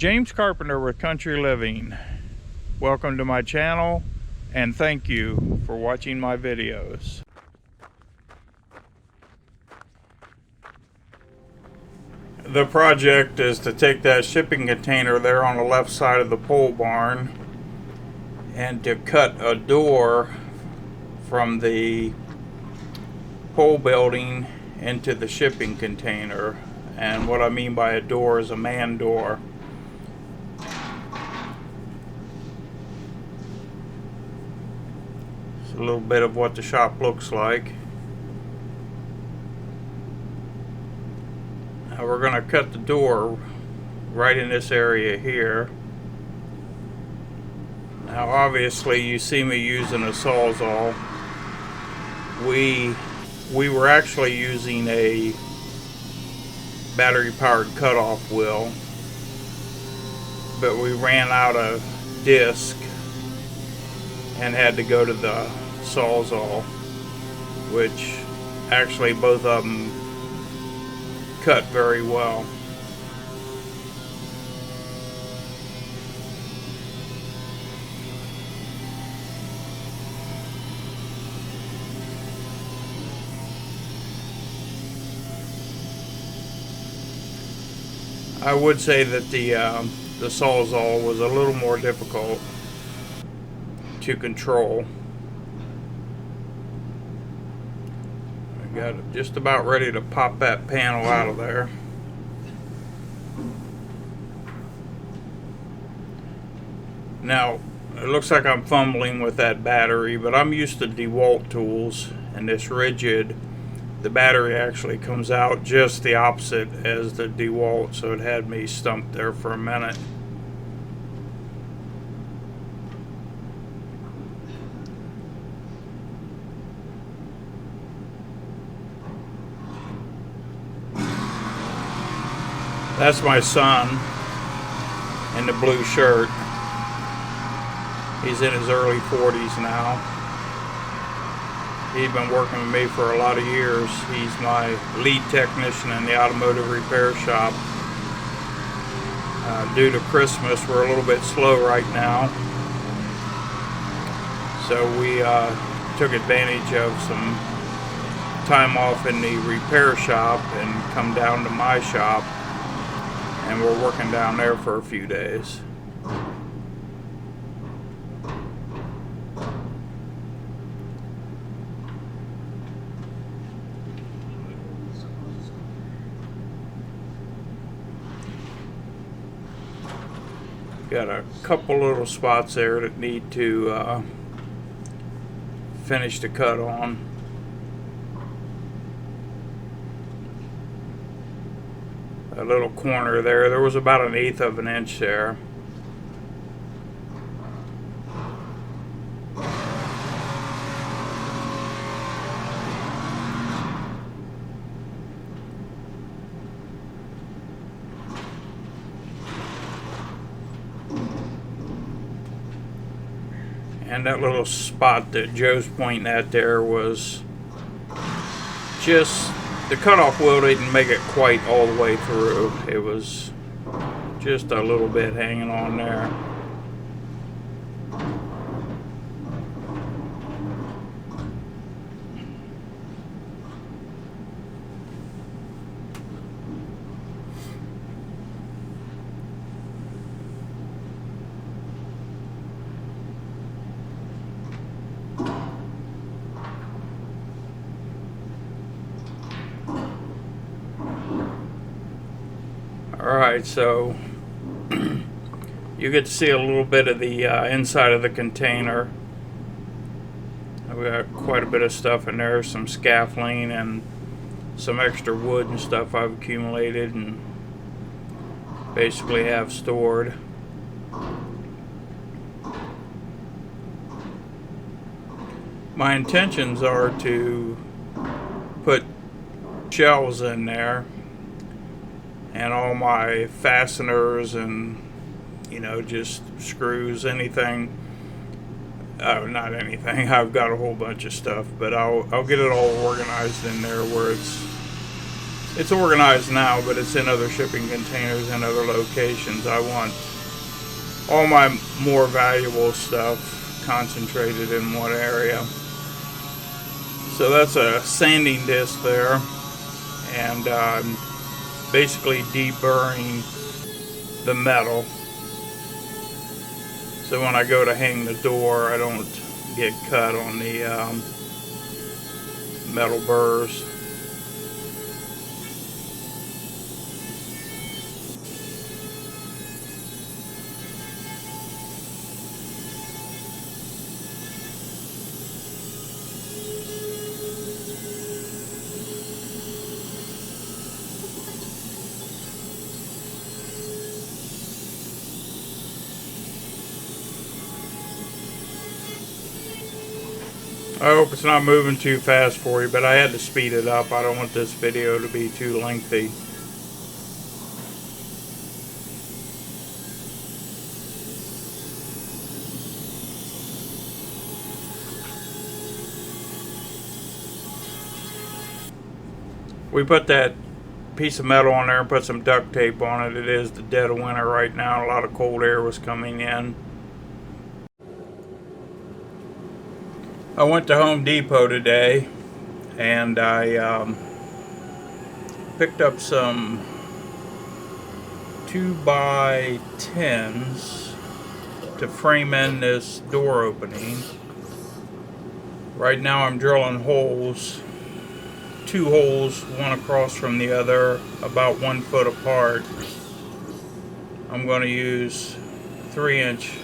James Carpenter with Country Living. Welcome to my channel and thank you for watching my videos. The project is to take that shipping container there on the left side of the pole barn and to cut a door from the pole building into the shipping container. And what I mean by a door is a man door. It's a little bit of what the shop looks like. Now we're going to cut the door right in this area here. Now obviously you see me using a Sawzall. We were actually using a battery powered cutoff wheel, but we ran out of disc and had to go to the Sawzall, which actually both of them cut very well. I would say that the Sawzall was a little more difficult to control. I got it just about ready to pop that panel out of there. Now it looks like I'm fumbling with that battery, but I'm used to DeWalt tools, and this rigid, the battery actually comes out just the opposite as the DeWalt, so it had me stumped there for a minute. That's my son in the blue shirt. He's in his early 40s now. He's been working with me for a lot of years. He's my lead technician in the automotive repair shop. Due to Christmas, we're a little bit slow right now. So we took advantage of some time off in the repair shop and come down to my shop. And we're working down there for a few days. Got a couple little spots there that need to finish the cut on. A little corner there was about 1/8 of an inch there. And that little spot that Joe's pointing at there was just, the cutoff wheel didn't make it quite all the way through. It was just a little bit hanging on there. Alright, so you get to see a little bit of the inside of the container. We got quite a bit of stuff in there, some scaffolding and some extra wood and stuff I've accumulated and basically have stored. My intentions are to put shelves in there and all my fasteners and, you know, just screws, anything. Not anything. I've got a whole bunch of stuff, but I'll get it all organized in there where it's It's organized now, but it's in other shipping containers and other locations. I want all my more valuable stuff concentrated in one area. So that's a sanding disc there, and basically deburring the metal. So when I go to hang the door, I don't get cut on the metal burrs. I hope it's not moving too fast for you, but I had to speed it up. I don't want this video to be too lengthy. We put that piece of metal on there and put some duct tape on it. It is the dead of winter right now. A lot of cold air was coming in. I went to Home Depot today and I picked up some 2x10s to frame in this door opening. Right now I'm drilling holes, 2 holes, one across from the other, about 1 foot apart. I'm going to use 3-inch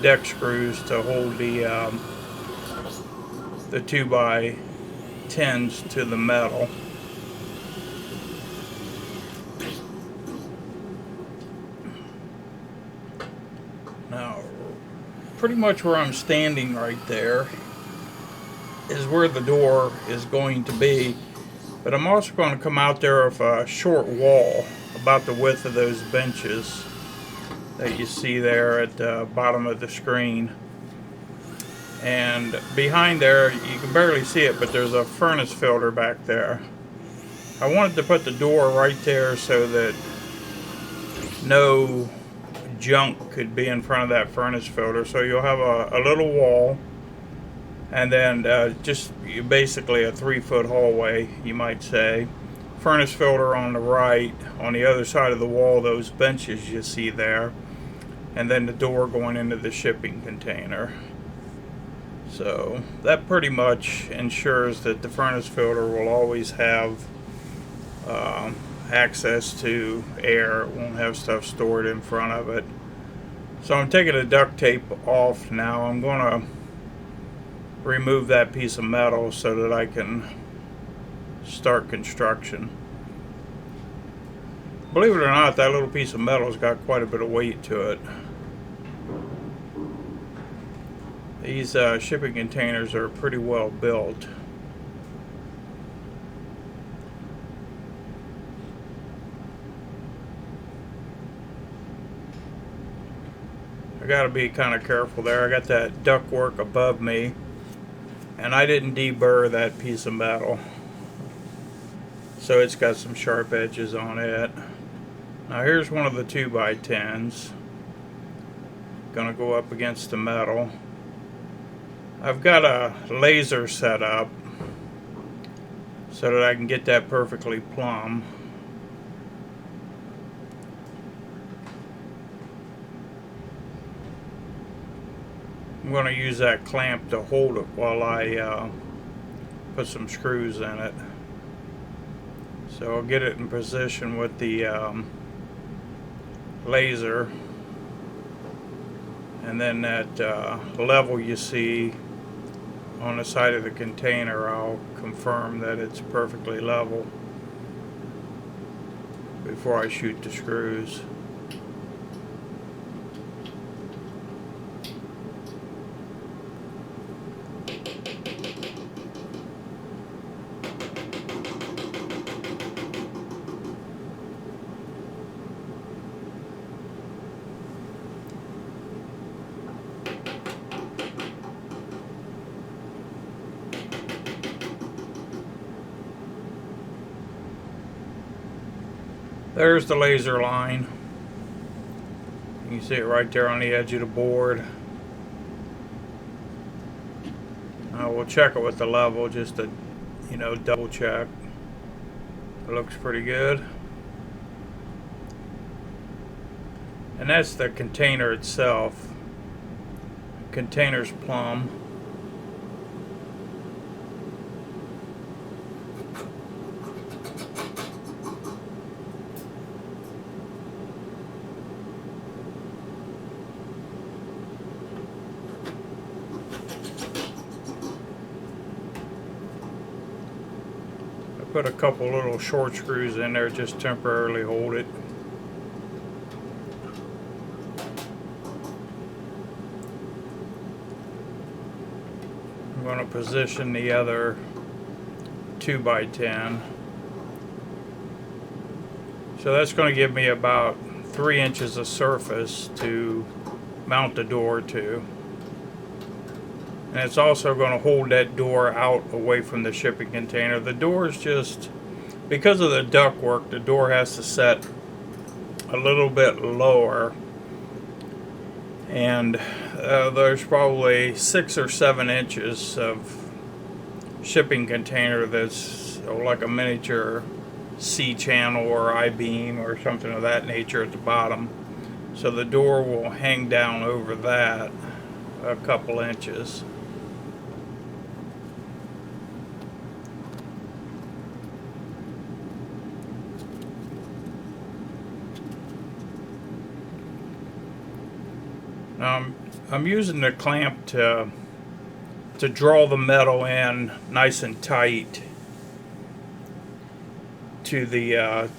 deck screws to hold the 2x10s to the metal. Now, pretty much where I'm standing right there is where the door is going to be, but I'm also going to come out there with a short wall about the width of those benches that you see there at the bottom of the screen. And behind there, you can barely see it, but there's a furnace filter back there. I wanted to put the door right there so that no junk could be in front of that furnace filter. So you'll have a little wall, and then just basically a 3-foot hallway, you might say. Furnace filter on the right. On the other side of the wall, those benches you see there. And then the door going into the shipping container. So that pretty much ensures that the furnace filter will always have access to air. It won't have stuff stored in front of it. So I'm taking the duct tape off now. I'm going to remove that piece of metal so that I can start construction. Believe it or not, that little piece of metal's got quite a bit of weight to it. These shipping containers are pretty well built. I gotta be kind of careful there. I got that ductwork above me, and I didn't deburr that piece of metal, so it's got some sharp edges on it. Now here's one of the 2x10s. Gonna go up against the metal. I've got a laser set up so that I can get that perfectly plumb. I'm going to use that clamp to hold it while I put some screws in it. So I'll get it in position with the laser, and then that level you see on the side of the container, I'll confirm that it's perfectly level before I shoot the screws. There's the laser line. You can see it right there on the edge of the board. We'll check it with the level just to, double check. It looks pretty good. And that's the container itself. The container's plumb. Put a couple little short screws in there, just temporarily hold it. I'm going to position the other 2x10. So that's going to give me about 3 inches of surface to mount the door to. And it's also going to hold that door out away from the shipping container. The door is just, because of the ductwork, the door has to set a little bit lower. And there's probably 6 or 7 inches of shipping container that's like a miniature C-channel or I-beam or something of that nature at the bottom. So the door will hang down over that a couple inches. I'm using the clamp to draw the metal in nice and tight to the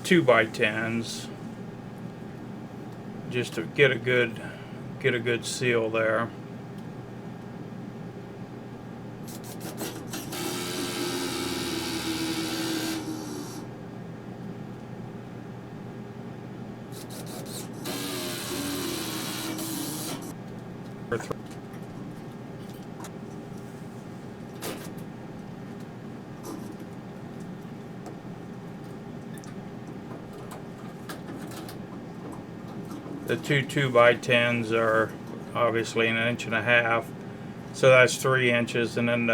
2x10s, just to get a good seal there. The two 2x10s are obviously 1.5 inches, so that's 3 inches, and then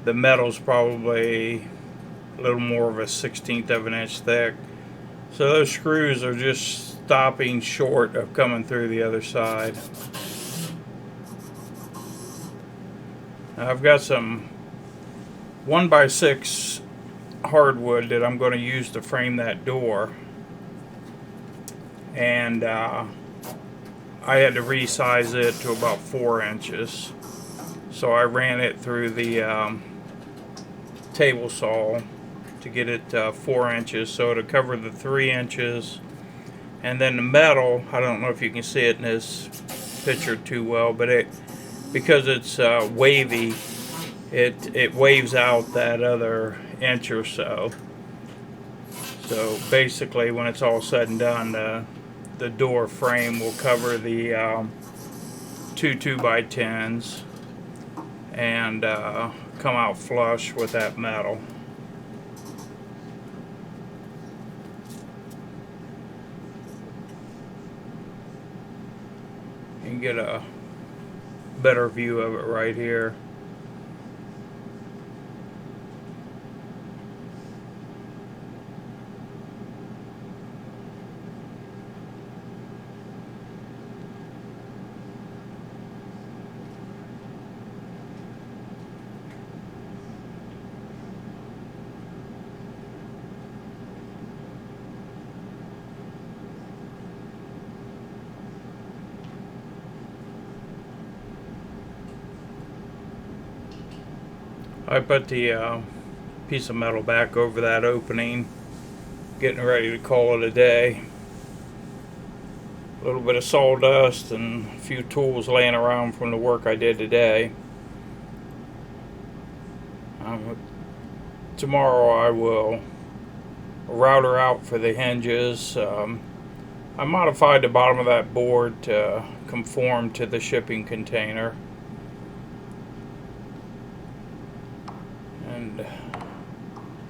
the metal's probably a little more of a 1/16 of an inch thick. So those screws are just stopping short of coming through the other side. Now I've got some 1x6 hardwood that I'm going to use to frame that door. And I had to resize it to about 4 inches. So I ran it through the table saw to get it 4 inches, so to cover the 3 inches. And then the metal, I don't know if you can see it in this picture too well, but because it's wavy, it waves out that other inch or so. So basically, when it's all said and done, the door frame will cover the two 2x10s and come out flush with that metal. You can get a better view of it right here. I put the piece of metal back over that opening, getting ready to call it a day. A little bit of sawdust and a few tools laying around from the work I did today. Tomorrow I will router out for the hinges. I modified the bottom of that board to conform to the shipping container. And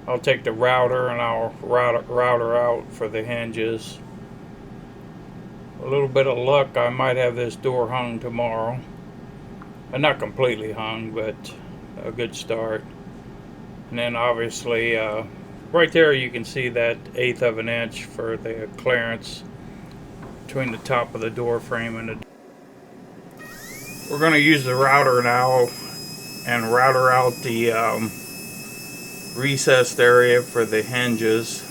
I'll take the router and I'll route her out for the hinges. A little bit of luck, I might have this door hung tomorrow. Not completely hung, but a good start. And then obviously right there you can see that 1/8 of an inch for the clearance between the top of the door frame and the door. We're going to use the router now and router out the recessed area for the hinges.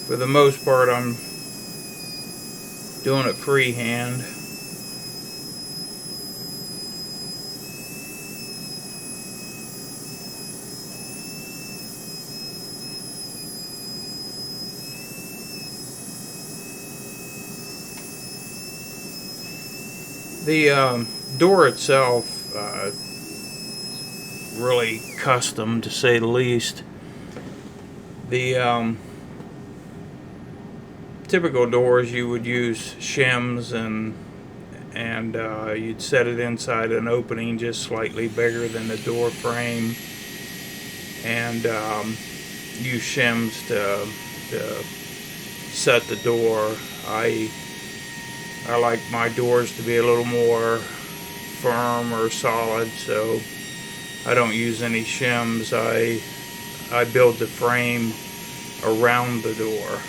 For the most part, I'm doing it freehand. The door itself, really custom to say the least. The typical doors, you would use shims and you'd set it inside an opening just slightly bigger than the door frame, and use shims to set the door. I like my doors to be a little more firm or solid, so I don't use any shims. I build the frame around the door.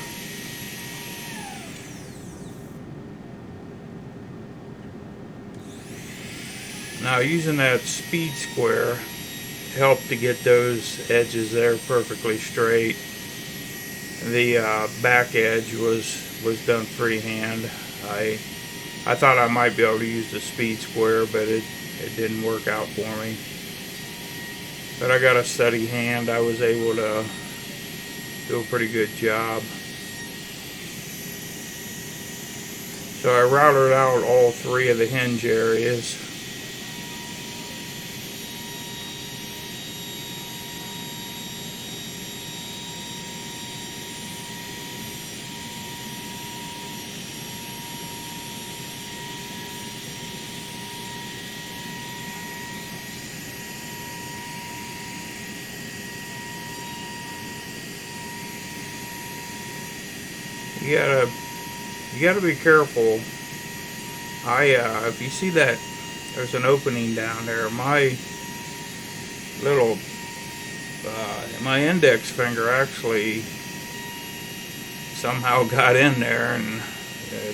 Now, using that speed square helped to get those edges there perfectly straight. The back edge was done freehand. I thought I might be able to use the speed square, but it didn't work out for me. But I got a steady hand. I was able to do a pretty good job. So I routed out all 3 of the hinge areas. You gotta be careful. If you see that there's an opening down there, my little my index finger actually somehow got in there, and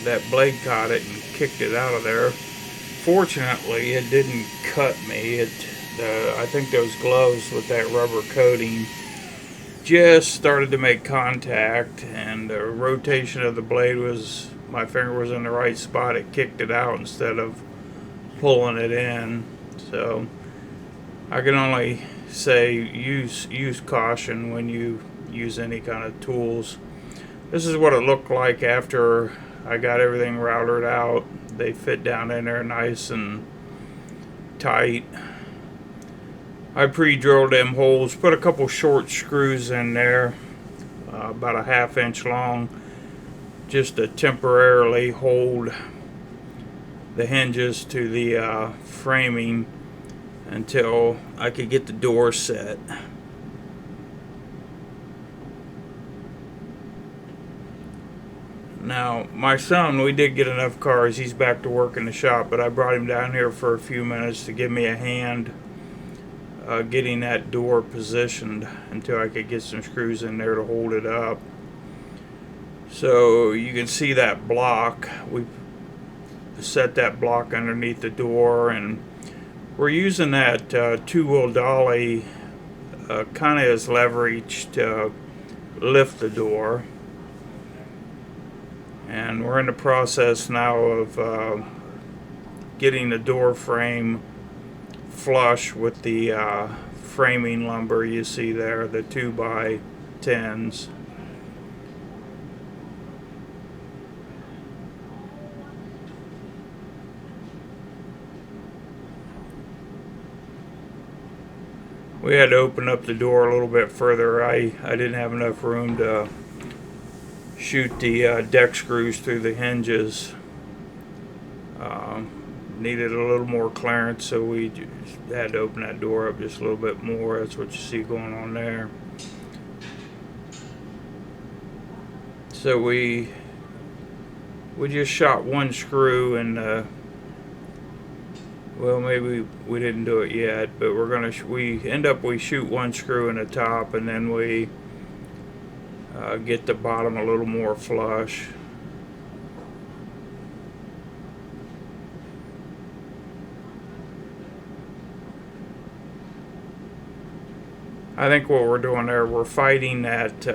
that blade caught it and kicked it out of there. Fortunately, it didn't cut me. I think those gloves with that rubber coating just started to make contact, and the rotation of the blade was, my finger was in the right spot. It kicked it out instead of pulling it in. So I can only say use caution when you use any kind of tools. This is what it looked like after I got everything routed out. They fit down in there nice and tight. I pre-drilled them holes, put a couple short screws in there, about a 1/2 inch long, just to temporarily hold the hinges to the framing until I could get the door set. Now, my son, we did get enough cars. He's back to work in the shop, but I brought him down here for a few minutes to give me a hand getting that door positioned until I could get some screws in there to hold it up. So you can see that block. We set that block underneath the door, and we're using that 2-wheel dolly kind of as leverage to lift the door. And we're in the process now of getting the door frame flush with the framing lumber you see there, the 2x10s. We had to open up the door a little bit further. I didn't have enough room to shoot the deck screws through the hinges. Needed a little more clearance, so we just had to open that door up just a little bit more. That's what you see going on there. So we just shot one screw, and well, maybe we didn't do it yet, but we shoot one screw in the top, and then we get the bottom a little more flush. I think what we're doing there, we're fighting that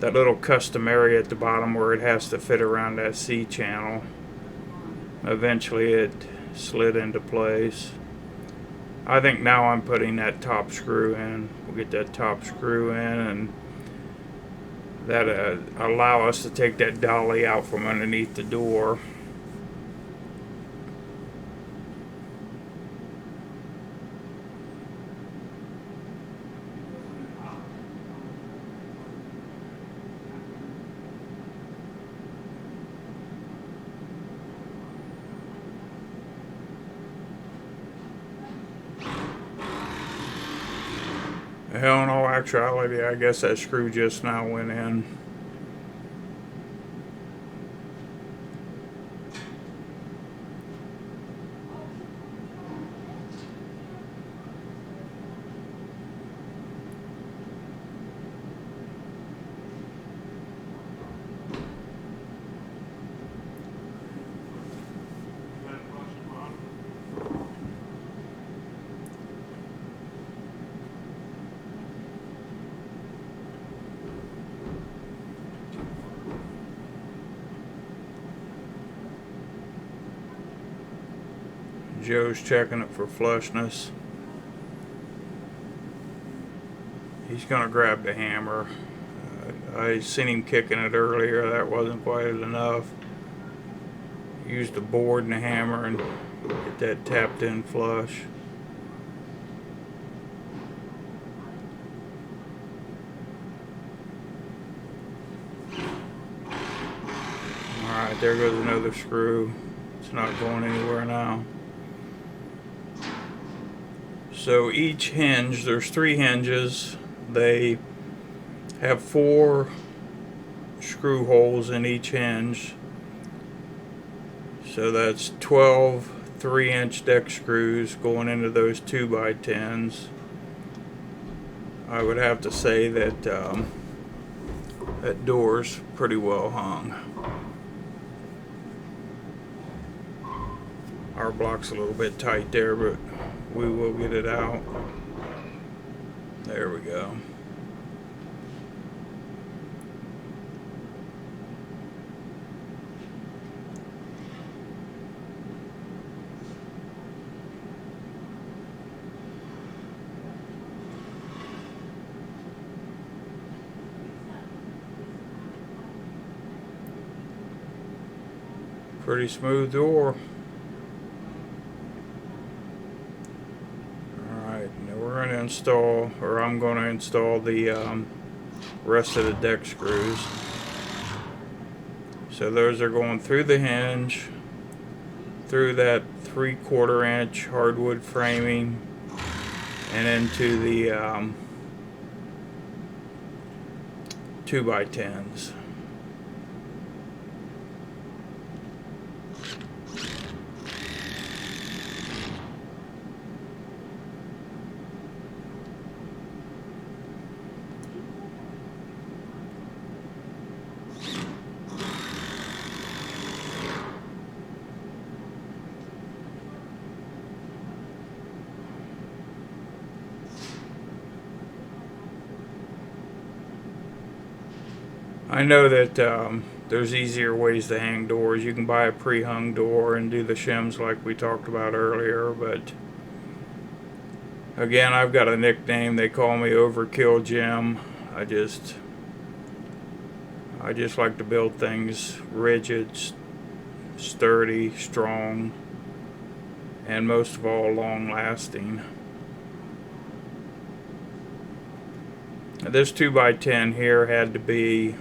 little custom area at the bottom where it has to fit around that C channel. Eventually it slid into place. I think now I'm putting that top screw in. We'll get that top screw in, and that allow us to take that dolly out from underneath the door. Hell, in all actuality, I guess that screw just now went in. Joe's checking it for flushness. He's gonna grab the hammer. I seen him kicking it earlier. That wasn't quite enough. Use the board and the hammer and get that tapped in flush. Alright, there goes another screw. It's not going anywhere now. So each hinge, there's 3 hinges. They have 4 screw holes in each hinge. So that's 12 3-inch deck screws going into those 2x10s. I would have to say that that door's pretty well hung. Our block's a little bit tight there, but we will get it out. There we go. Pretty smooth door. Install, or I'm going to install the rest of the deck screws. So those are going through the hinge, through that 3/4 inch hardwood framing, and into the 2x10s. I know that there's easier ways to hang doors. You can buy a pre-hung door and do the shims like we talked about earlier, but again, I've got a nickname. They call me Overkill Jim. I just like to build things rigid, sturdy, strong, and most of all, long-lasting. This 2x10 here had to be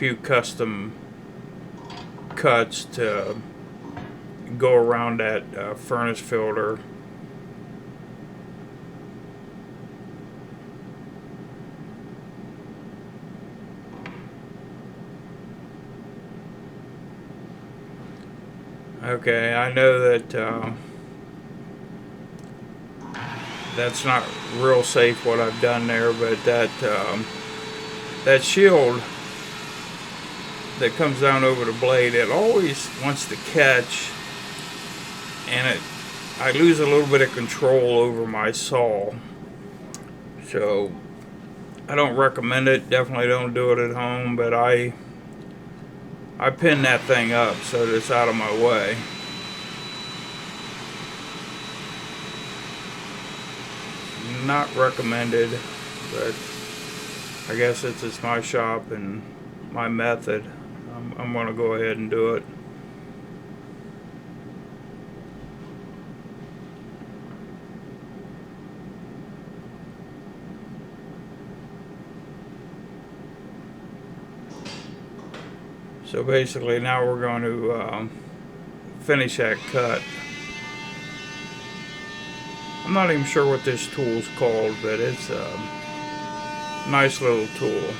few custom cuts to go around that furnace filter. Okay, I know that that's not real safe what I've done there, but that shield that comes down over the blade, it always wants to catch, and I lose a little bit of control over my saw. So I don't recommend it. Definitely don't do it at home, but I pin that thing up so that it's out of my way. Not recommended, but I guess it's my shop and my method. I'm going to go ahead and do it. So basically now we're going to finish that cut. I'm not even sure what this tool's called, but it's a nice little tool.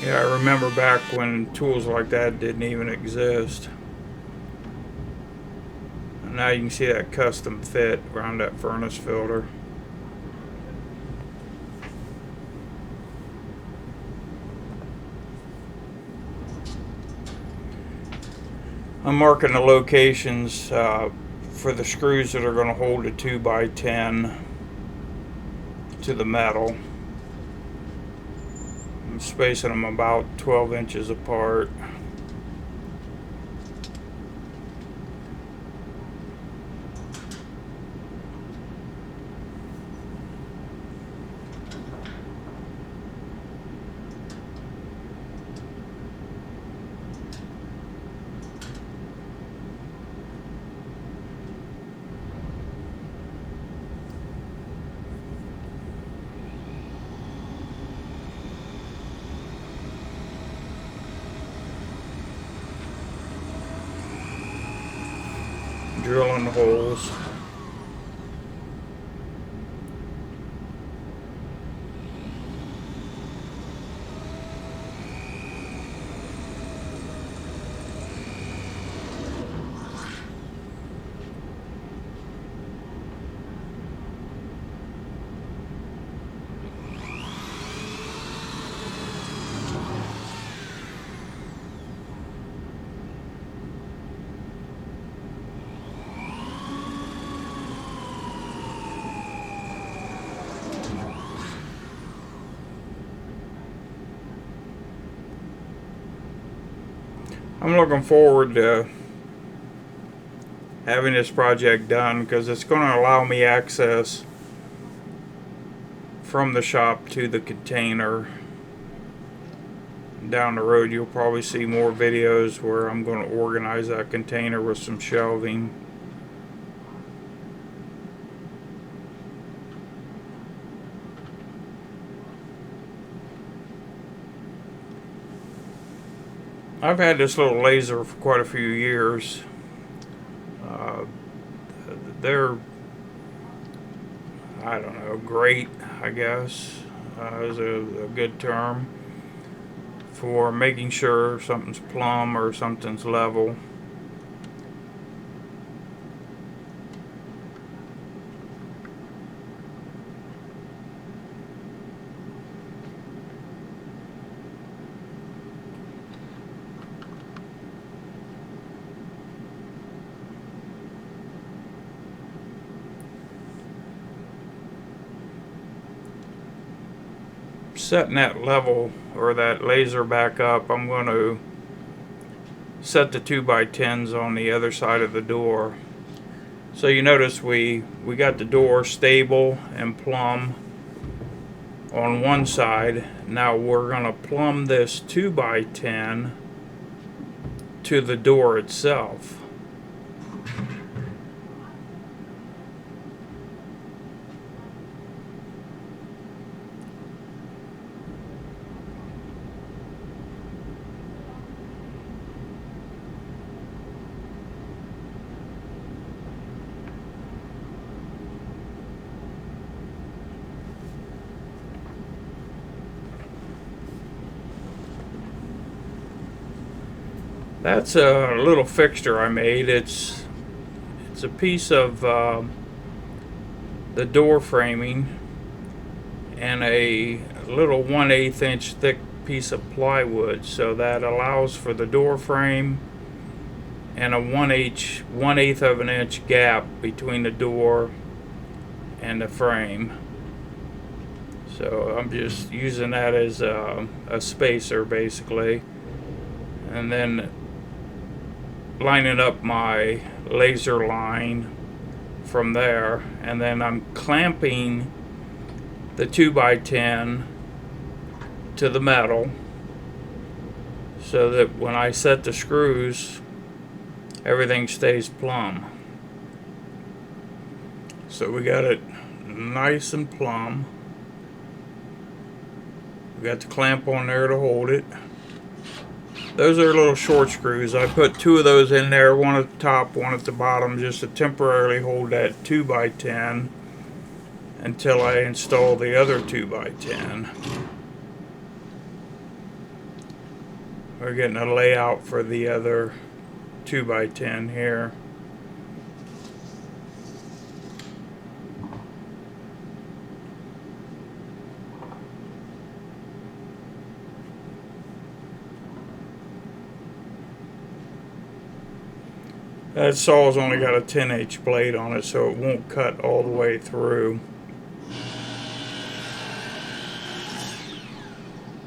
Yeah, I remember back when tools like that didn't even exist. And now you can see that custom fit around that furnace filter. I'm marking the locations for the screws that are going to hold a 2x10 to the metal. I'm spacing them about 12 inches apart. Drilling holes. I'm looking forward to having this project done because it's going to allow me access from the shop to the container. Down the road you'll probably see more videos where I'm going to organize that container with some shelving. I've had this little laser for quite a few years. They're, I don't know, great, I guess, is a good term for making sure something's plumb or something's level. Setting that level or that laser back up, I'm going to set the 2x10s on the other side of the door So you notice we got the door stable and plumb on one side. Now we're going to plumb this 2x10 to the door itself. That's a little fixture I made. It's a piece of the door framing and a little 1/8 inch thick piece of plywood, so that allows for the door frame and a 1/8 of an inch gap between the door and the frame. So I'm just using that as a spacer basically, and then lining up my laser line from there, and then I'm clamping the 2x10 to the metal so that when I set the screws, everything stays plumb. So we got it nice and plumb. We got the clamp on there to hold it. Those are little short screws. I put 2 of those in there, one at the top, one at the bottom, just to temporarily hold that 2x10 until I install the other 2x10. We're getting a layout for the other 2x10 here. That saw's only got a 10H blade on it, so it won't cut all the way through.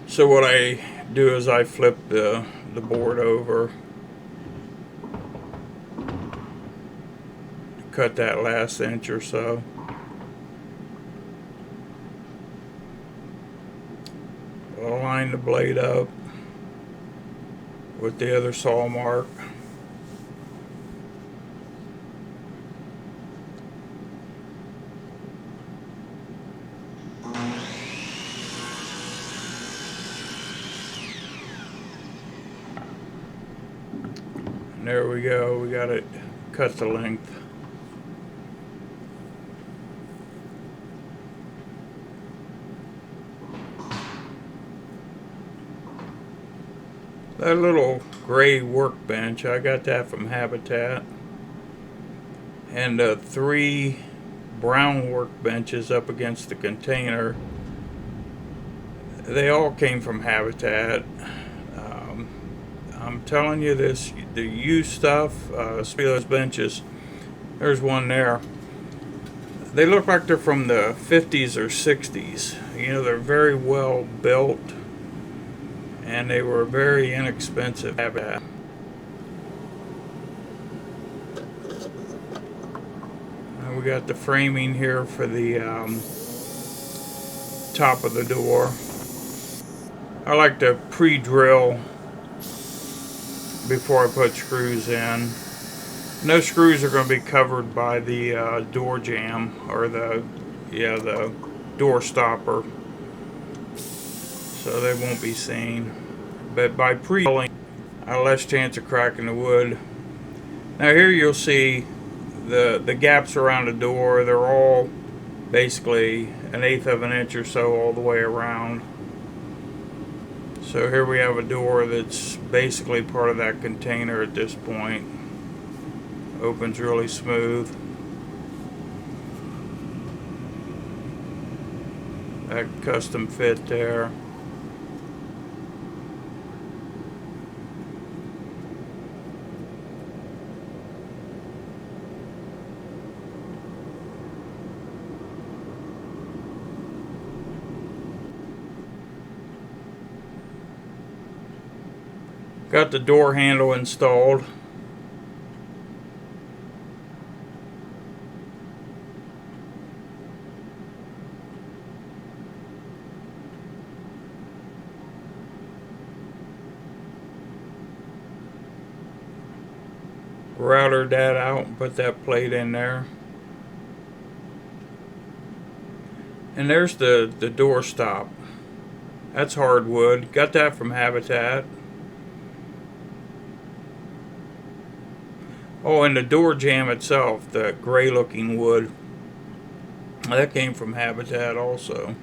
So what I do is I flip the board over, cut that last inch or so. I'll line the blade up with the other saw mark. And there we go, we got it cut to length. That little gray workbench, I got that from Habitat. And 3 brown workbenches up against the container, they all came from Habitat. I'm telling you this, the used stuff, especially those benches, there's one there. They look like they're from the 50s or 60s. You know, they're very well built, and they were very inexpensive. And we got the framing here for the top of the door. I like to pre-drill before I put screws in. No screws are going to be covered by the door jamb, or the door stopper, so they won't be seen. But by pre-drilling, I have less chance of cracking the wood. Now here you'll see the gaps around the door. They're all basically 1/8 of an inch or so all the way around. So here we have a door that's basically part of that container at this point. Opens really smooth. That custom fit there. Got the door handle installed. routed that out and put that plate in there. And there's the door stop. That's hardwood. Got that from Habitat. Oh, and the door jamb itself, the gray looking wood, that came from Habitat also.